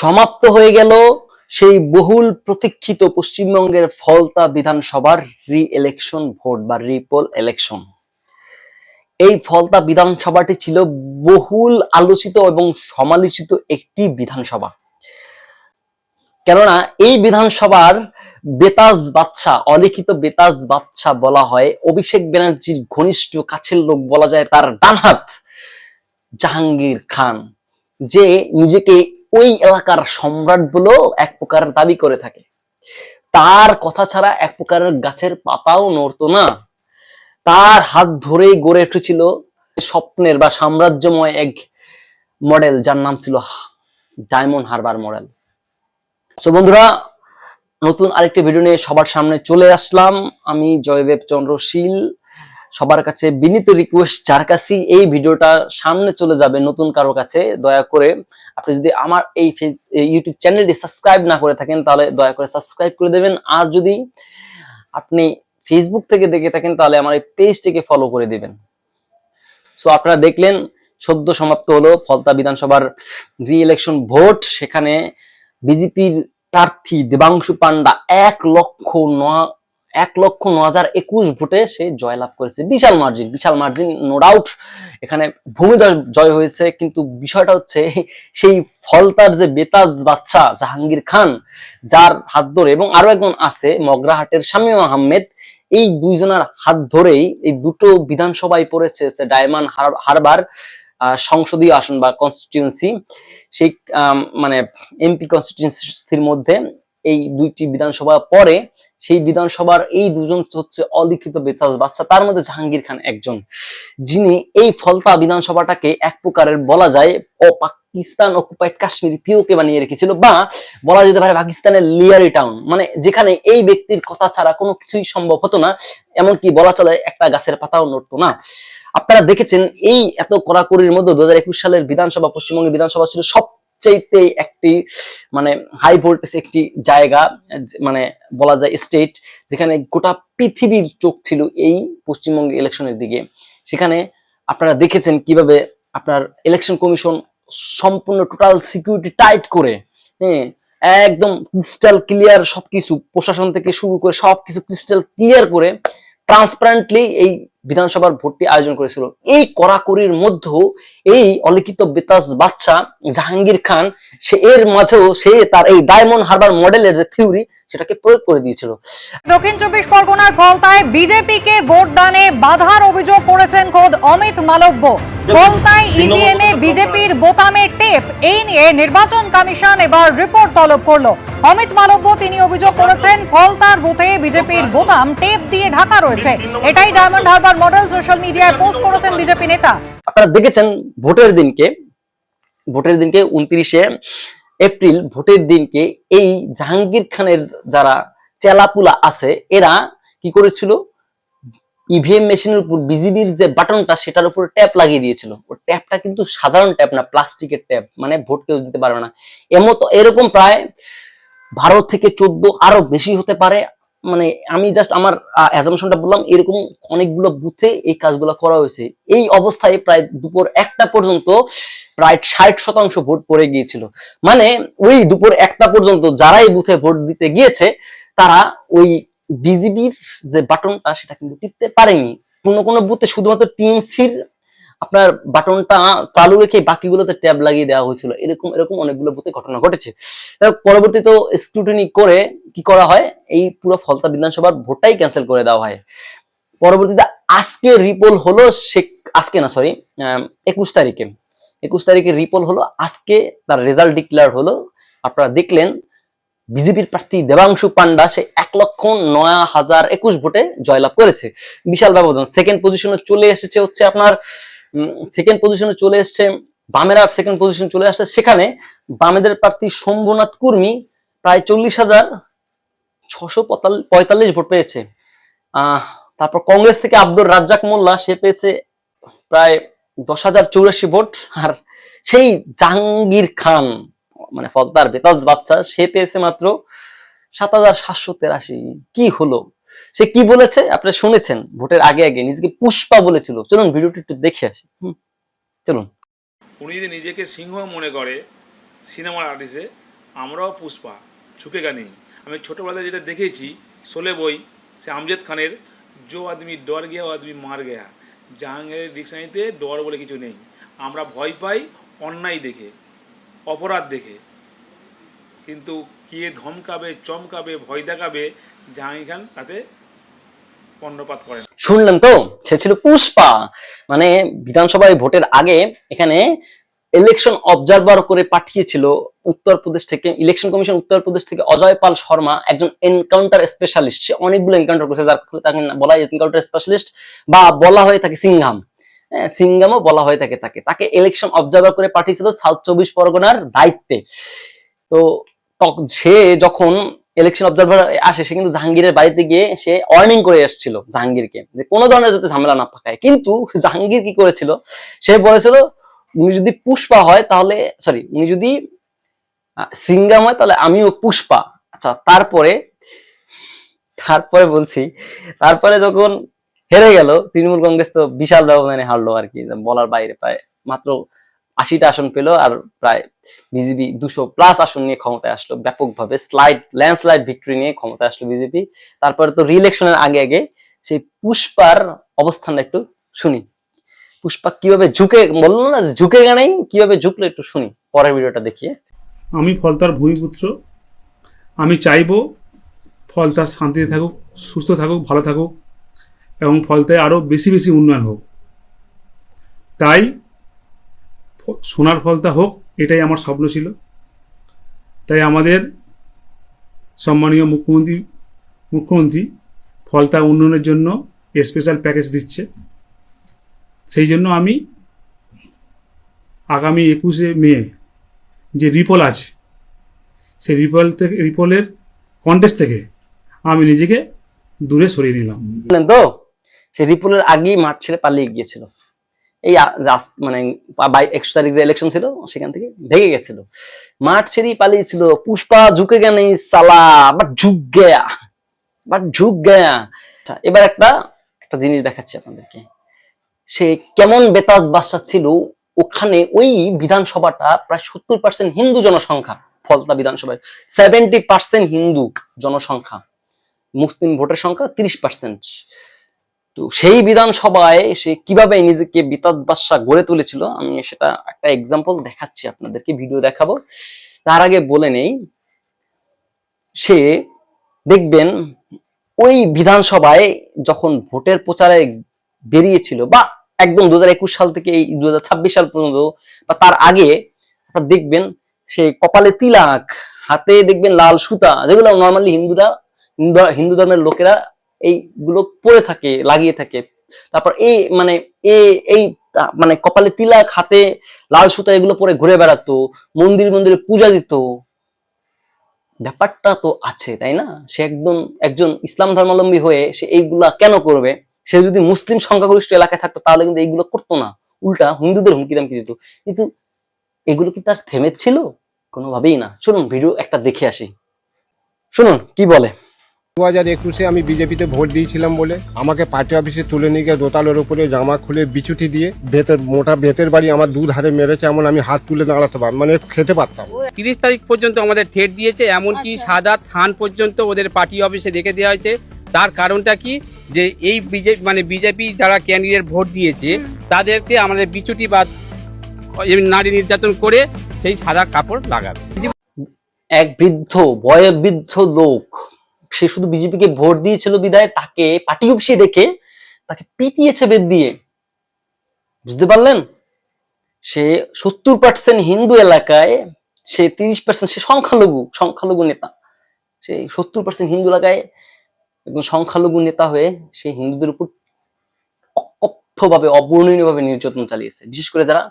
সমাপ্ত হয়ে গেল সেই বহুল প্রতীক্ষিত পশ্চিমবঙ্গের ফলতা বিধানসভার রি-ইলেকশন ভোট বা রিপোল ইলেকশন। এই ফলতা বিধানসভাটি ছিল বহুল আলোচিত এবং সমালোচিত একটি বিধানসভা। কেননা এই বিধানসভার বেতাজ বাদশা, অলিখিত বেতাজ বাদশা বলা হয় অভিষেক ব্যানার্জির ঘনিষ্ঠ কাছের লোক, বলা যায় তার ডানহাত জাহাঙ্গীর খান, যে নিজেকে ওই এলাকার সম্রাট বলেও এক প্রকার দাবি করে থাকে। তার কথা ছাড়া এক প্রকারের গাছের পাতাও নড়তো না। তার হাত ধরেই গড়ে উঠেছিল স্বপ্নের বা সাম্রাজ্যময় এক মডেল, যার নাম ছিল ডায়মন্ড হারবার মডেল। তো বন্ধুরা, নতুন আরেকটি ভিডিও নিয়ে সবার সামনে চলে আসলাম। আমি জয়দেব চন্দ্র শীল। সবার কাছে বিনীত রিকোয়েস্ট, যার কাছে এই ভিডিওটা সামনে চলে যাবে নতুন কারো কাছে, দয়া করে আপনি যদি আমার এই ইউটিউব চ্যানেলটি সাবস্ক্রাইব না করে থাকেন তাহলে দয়া করে সাবস্ক্রাইব করে দেবেন। আর যদি আপনি ফেসবুক থেকে দেখে থাকেন তাহলে আমার এই পেজটিকে ফলো করে দিবেন। সো আপনারা দেখলেন সদ্য সমাপ্ত হলো ফলতা বিধানসভার রি-ইলেকশন ভোট। সেখানে বিজেপির প্রার্থী দেবাংশু পান্ডা 1,09,21 ভোটে সে জয়লাভ করেছে। বিশাল মার্জিন, নো ডাউট এখানে ভূমিধর জয় হয়েছে। কিন্তু বিষয়টা হচ্ছে সেই ফলতার যে বেতাজ বাদশা জাহাঙ্গীর খান, যার হাত ধরে, এবং আরো একজন আছে মগরাহাটের শামীম আহমেদ, এই দুইজনের হাত ধরেই এই দুটো বিধানসভায় পড়েছে ডায়মন্ড হারবার সংসদীয় আসন বা কনস্টিটিউয়েন্সি। সেই মানে এমপি কনস্টিটিউয়েন্সির মধ্যে এই দুইটি বিধানসভা পড়ে। সেই বিধানসভার এই দুজন হচ্ছে অলিখিত বেতাজ বাদশা, তার মধ্যে জাহাঙ্গীর খান একজন, যিনি এই ফলতা বিধানসভাটাকে এক প্রকারের বলা যায় পাকিস্তান অকুপাইড কাশ্মীর পিওকে বানিয়ে রেখেছিল, বা বলা যেতে পারে পাকিস্তানের লিয়ারি টাউন, মানে যেখানে এই ব্যক্তির কথা ছাড়া কোনো কিছুই সম্ভব হতো না, এমনকি বলা চলে একটা গাছের পাতাও নড়তো না। আপনারা দেখেছেন এই এত কড়াকড়ির মধ্যে 2021 সালের বিধানসভা, পশ্চিমবঙ্গের বিধানসভা ছিল সবচাইতে একটি মানে হাই ভোল্টেজ একটি জায়গা, মানে বলা যায় স্টেট, যেখানে গোটা পৃথিবীর চোখ ছিল এই পশ্চিমবঙ্গের ইলেকশনের দিকে। সেখানে আপনারা দেখেছেন কিভাবে আপনার ইলেকশন কমিশন সম্পূর্ণ টোটাল সিকিউরিটি টাইট করে, হ্যাঁ, একদম ক্রিস্টাল ক্লিয়ার সবকিছু, প্রশাসন থেকে শুরু করে সবকিছু ক্রিস্টাল ক্লিয়ার করে ট্রান্সপারেন্টলি এই বিধানসভার ভোটটি আয়োজন করেছিল। এই কড়াকড়ির মধ্যেও এই অলিখিত বেতাজ বাদশা জাহাঙ্গীর খান, সে এর মাঝেও সে তার এই ডায়মন্ড হারবার মডেলের যে থিওরি সেটাকে প্রয়োগ করে দিয়েছিল। দক্ষিণ চব্বিশ পরগনার ফলতায় বিজেপিকে ভোট দানে বাধার অভিযোগ করেছেন খোদ অমিত মালব্য। ফলতায় ইভিএম এ বিজেপির বোতামের টেপ, এই নিয়ে নির্বাচন কমিশন এবার রিপোর্ট তলব করলো। অমিত মালব্য তিনি অভিযোগ করেছেন ফলতার বুথে বিজেপির বোতাম টেপ দিয়ে ঢাকা রয়েছে। এটাই ডায়মন্ড হারবার মডেল সোশ্যাল মিডিয়ায় পোস্ট করেছেন বিজেপি নেতা। আপনারা দেখেছেন ভোটের দিনকে 29শে এপ্রিল ভোটের দিনকে এই জাহাঙ্গীর খানের যারা চেলাপুলা আছে এরা কি করেছিল, ইভিএম মেশিনের উপর বিজিবির যে বাটনটা সেটার উপর ট্যাপ লাগিয়ে দিয়েছিল। ও ট্যাপটা কিন্তু সাধারণ ট্যাপ না, প্লাস্টিকের ট্যাপ, মানে ভোট কেউ দিতে পারবে না। এরকম প্রায় 12 থেকে 14 আরো বেশি হতে পারে, মানে আমি জাস্ট আমার অ্যাজাম্পশনটা বললাম, এরকম অনেকগুলো বুথে এই কাজগুলো করা হয়েছে। এই অবস্থায় প্রায় দুপুর 1টা পর্যন্ত প্রায় 60% ভোট পড়ে গিয়েছিল। মানে ওই দুপুর 1টা পর্যন্ত যারাই বুথে ভোট দিতে গিয়েছে তারা ওই বিজিবির যে বাটনটা সেটা কিন্তু টিপতে পারেনি। কোনো বুথে শুধুমাত্র টিএমসির আপনার বাটনটা চালু রেখে বাকিগুলোতে ট্যাব লাগিয়ে দেওয়া হয়েছিল। এরকম অনেকগুলো বুথে ঘটনা ঘটেছে। পরবর্তীতে স্ক্রুটিনি করে কি করা হয়, এই পুরো ফলতা বিধানসভার ভোটটাই ক্যান্সেল করে দেওয়া হয়। পরবর্তীতে আজকে রিপোল হলো, আজকে না সরি 21 তারিখে রিপোল হলো, আজকে তার রেজাল্ট ডিক্লেয়ার হলো। আপনারা দেখলেন বিজেপির প্রার্থী দেবাংশু পান্ডা সে 1,09,021 ভোটে জয়লাভ করেছে, বিশাল ব্যবধান। সেকেন্ড পজিশনে চলে এসেছে হচ্ছে আপনার বামেরা সেকেন্ড পজিশন চলে আসছে। সেখানে বামেদের প্রার্থী শম্ভুনাথ কুর্মী প্রায় 40,645 ভোট পেয়েছে। তারপর কংগ্রেস থেকে আব্দুর রাজ্জাক মোল্লা সে পেয়েছে প্রায় 10,084 ভোট। আর সেই জাহাঙ্গীর খান মানে ফলতার বেতাজ বাদশা সে পেয়েছে মাত্র 7,783। কি হলো, সে কি বলেছে আপনারা শুনেছেন, ভোটের আগে নিজেকে পুষ্পা বলেছিল। চলুন ভিডিওটি একটু দেখে আসি। চলুন। উনি যদি নিজেকে সিংহ মনে করে সিনেমার আর্টিস্টে, আমরাও পুষ্পা, ঝুঁকেগা নেই। আমি ছোটোবেলায় যেটা দেখেছি শোলে বই, সে আমজেদ খানের জো আদমি ডর গেয়া ও আদমি মার গেয়া, জাহাঙ্গীরের ডিকশনারিতে ডর বলে কিছু নেই। আমরা ভয় পাই অন্যায় দেখে, অপরাধ দেখে, কিন্তু কে ধমকাবে, চমকাবে, ভয় দেখাবে, জাহাঙ্গীর খান তাতে কর্ণপাত করেন। শুনলেন তো, সে ছিল পুষ্পা। মানে বিধানসভায় ভোটের আগে এখানে ইলেকশন অবজারভার করে পাঠিয়েছিল উত্তরপ্রদেশ থেকে, ইলেকশন কমিশন উত্তরপ্রদেশ থেকে অজয় পাল শর্মা, একজন এনকাউন্টার স্পেশালিস্ট। সে অনেকগুলো এনকাউন্টার করেছে, যার ফলে তাকে বলা হয় এনকাউন্টার স্পেশালিস্ট বা বলা হয়ে থাকে সিংহাম। হ্যাঁ, সিংহামও বলা হয়ে থাকে তাকে। তাকে ইলেকশন অবজারভার করে পাঠিয়েছিল সাউথ 24 পরগনার দায়িত্বে। তো সে যখন ইলেকশন অবজারভার আসে, সে কিন্তু জাহাঙ্গীরের বাড়িতে গিয়ে সে ওয়ার্নিং করে এসেছিল জাহাঙ্গীরকে যে কোনো ধরনের যাতে ঝামেলা না পাকায়। কিন্তু জাহাঙ্গীর কি করেছিল, সে বলেছিল উনি যদি পুষ্পা হয় তাহলে, সরি, উনি যদি সিঙ্গাম হয় তাহলে আমিও পুষ্পা। আচ্ছা, তারপরে বলছি, তারপরে যখন হেরে গেল তৃণমূল কংগ্রেস, তো বিশাল ব্যবধানে হারলো আর কি, বলার বাইরে। প্রায় মাত্র 80টা আসন পেল, আর প্রায় বিজেপি 200+ আসন নিয়ে ক্ষমতায় আসলো, ব্যাপকভাবে ল্যান্ডস্লাইড ভিক্টরি নিয়ে ক্ষমতায় আসলো বিজেপি। তারপরে তো রিইলেকশনের আগে আগে সেই পুষ্পার অবস্থানটা একটু শুনি। পুষ্পা কিভাবে ঝুঁকে, বললো না যে ঝুঁকে গানেই, কিভাবে ঝুঁকলো একটু শুনি পরের ভিডিওটা দেখিয়ে। আমি ফলতার ভূমিপুত্র। আমি চাইবো ফলতা শান্তিতে থাকুক, সুস্থ থাকুক, ভালো থাকুক এবং ফলতায় আরও বেশি বেশি উন্নয়ন হোক। তাই সোনার ফলতা হোক, এটাই আমার স্বপ্ন ছিল। তাই আমাদের সম্মানীয় মুখ্যমন্ত্রী ফলতা উন্নয়নের জন্য স্পেশাল প্যাকেজ দিচ্ছে। সেই জন্য আমি আগামী 21শে মে যে রিপোল আছে, সেই রিপোলের কন্টেস্ট থেকে আমি নিজেকে দূরে সরিয়ে নিলাম। তো সে রিপোলের আগেই মাঠ ছেড়ে পালিয়ে গিয়েছিল। এই মানে 21 তারিখ যে ইলেকশন ছিল সেখান থেকে ভেগে গেছিল, মাঠ ছেড়েই পালিয়েছিল। পুষ্পা ঝুঁকে গেল সালা, বাট ঝুঁক গয়া। আচ্ছা, এবার একটা জিনিস দেখাচ্ছি আপনাদেরকে, সে কেমন বেতাজ বাদশা ছিল। ওখানে ওই বিধানসভাটা প্রায় 70% হিন্দু জনসংখ্যা, ফলতা বিধানসভায় 70% হিন্দু জনসংখ্যা, মুসলিম ভোটের সংখ্যা 30%। তো সেই বিধানসভায় সে কিভাবে নিজেকে বেতাজ বাদশা গড়ে তুলেছিল, আমি সেটা একটা এক্সাম্পল দেখাচ্ছি আপনাদেরকে, ভিডিও দেখাবো। তার আগে বলে নেই, সে দেখবেন ওই বিধানসভায় যখন ভোটের প্রচারে বেরিয়েছিল, বা একদম 2021 সাল থেকে এই 2026 সাল পর্যন্ত বা তার আগে, দেখবেন সে কপালে তিলক, হাতে দেখবেন লাল সুতা, যেগুলো নর্মালি হিন্দু ধর্মের লোকেরা এইগুলো পরে থাকে, লাগিয়ে থাকে। তারপর এই মানে কপালে তিলক, হাতে লাল সুতা, এগুলো পরে ঘুরে বেড়াতো, মন্দিরে পূজা দিত। ব্যাপারটা তো আছে, তাই না? সে একজন ইসলাম ধর্মাবলম্বী হয়ে সে এইগুলা কেন করবে? সে যদি মুসলিম সংখ্যাগরিষ্ঠ এলাকায় থাকতো তাহলে কিন্তু এইগুলো করতো না, উল্টা হিন্দুদের হুমকি দামকি দিত। কিন্তু এগুলো কি তার থেমে ছিল? কোনোভাবেই না। শুনুন, ভিডিও একটা দেখে আসি, শুনুন কি বলে। 2021-এ আমি বিজেপিতে ভোট দিয়েছিলাম বলে আমাকে পার্টি অফিসে তুলে নিয়ে গিয়ে দোতালের উপরে জামা খুলে বিচুটি দিয়ে মোটা বেতের বাড়ি আমার দুধারে মেরেছে, এমন আমি হাত তুলে দাঁড়াতে পারতাম, মানে খেতে পারতাম। 30 তারিখ পর্যন্ত আমাদের ঠেট দিয়েছে, এমনকি সাদা থান পর্যন্ত ওদের পার্টি অফিসে রেখে দেওয়া হয়েছে। তার কারণটা কি, যে এই বিজেপি যারা ক্যান্ডিডেট ভোট দিয়েছে তাদেরকে আমাদের বিচুটি বা নারী নির্যাতন করে সেই সাদা কাপড় লাগাবে। এক বয়োবৃদ্ধ লোক, সে শুধু বিজেপিকে ভোট দিয়েছিল বিধায় তাকে পার্টি অফিসে রেখে তাকে পিটিয়েছে বেত দিয়ে। বুঝতে পারলেন? সে 70% হিন্দু এলাকায়, সে 30%, সে সংখ্যালঘু নেতা। সে 70% হিন্দু এলাকায় একজন সংখ্যালঘু নেতা হয়ে সে হিন্দুদের উপর অকথ্যভাবে, অবর্ণনীয়ভাবে নির্যাতন চালিয়েছে। বিশেষ করে যারা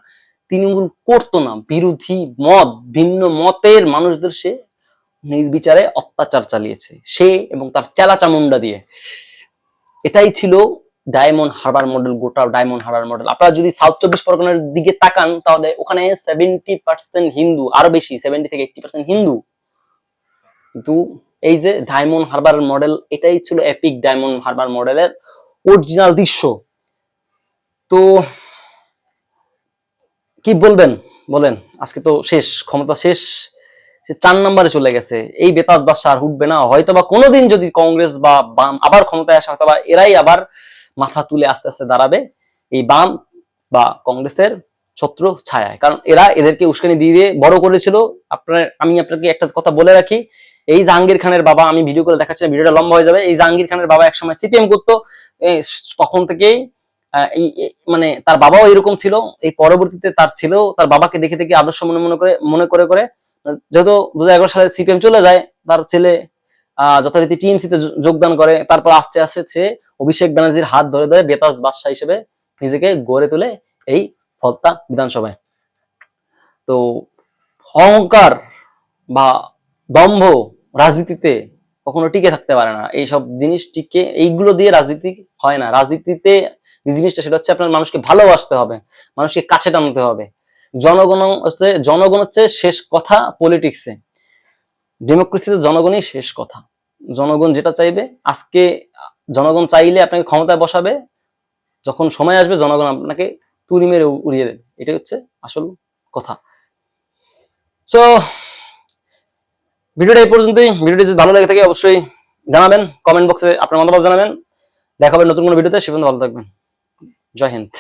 তৃণমূল করতো না, বিরোধী মত, ভিন্ন মতের মানুষদের সে নির্বিচারে অত্যাচার চালিয়েছে, সে এবং তার চেলা চামুন্ডা দিয়ে। এটাই ছিল ডায়মন্ড হারবার মডেল, গোটা ডায়মন্ড হারবার মডেল। আপনারা যদি সাউথ 24 পরগনার দিকে তাকান তাহলে ওখানে 70% হিন্দু, আরো বেশি, 70 থেকে 80% হিন্দু। কিন্তু এই যে ডায়মন্ড হারবার মডেল, এটাই ছিল এপিক ডায়মন্ড হারবার মডেলের অরিজিনাল দৃশ্য। তো কি বলবেন বলেন? আজকে তো শেষ, ক্ষমতা শেষ, সে 4 নম্বরে চলে গেছে। এই বেতাজ বাদশা আর উঠবে না, হয়তো বা কোনোদিন যদি কংগ্রেস বা বাম আবার ক্ষমতায় আসে, হয়তো বা এরাই আবার মাথা তুলে আস্তে আস্তে দাঁড়াবে এই বাম বা কংগ্রেসের ছত্র ছায়ায়। কারণ এরা এদেরকে উস্কানি দিয়ে বড় করেছিল। আমি আপনাকে একটা কথা বলে রাখি, এই জাহাঙ্গীর খানের বাবা, আমি ভিডিও করে দেখাচ্ছি, ভিডিওটা লম্বা হয়ে যাবে। এই জাহাঙ্গীর খানের বাবা একসময় সিপিএম করতো, তখন থেকেই মানে তার বাবাও এরকম ছিল। এই পরবর্তীতে তার বাবাকে দেখে দেখে আদর্শ মনে করে যেহেতু 2011 সালে সিপিএম চলে যায়, তার ছেলে যথারীতি টিএমসিতে যোগদান করে। তারপর আস্তে আস্তে সে অভিষেক ব্যানার্জির হাত ধরে ধরে বেতাজ বাদশা হিসেবে নিজেকে গড়ে তোলে এই ফলতা বিধানসভায়। তো অহংকার বা দম্ভ রাজনীতিতে কখনো টিকে থাকতে পারে না। এইসব জিনিস এইগুলো দিয়ে রাজনীতি হয় না। রাজনীতিতে যে জিনিসটা, সেটা হচ্ছে আপনার মানুষকে ভালোবাসতে হবে, মানুষকে কাছে টানতে হবে। জনগণ হচ্ছে শেষ কথা পলিটিক্সে। ডেমোক্রেসিতে জনগণই শেষ কথা। জনগণ যেটা চাইবে, আজকে জনগণ চাইলে আপনাকে ক্ষমতায় বসাবে, যখন সময় আসবে জনগণ আপনাকে তুড়ি মেরে উড়িয়ে দেবে। এটাই হচ্ছে আসল কথা। সো ভিডিওটা এই পর্যন্তই। ভিডিওটি যদি ভালো লাগে থাকে অবশ্যই জানাবেন, কমেন্ট বক্সে আপনার মতামত জানাবেন। দেখা হবে নতুন কোনো ভিডিওতে। সে পর্যন্ত ভালো থাকবেন। জয় হিন্দ।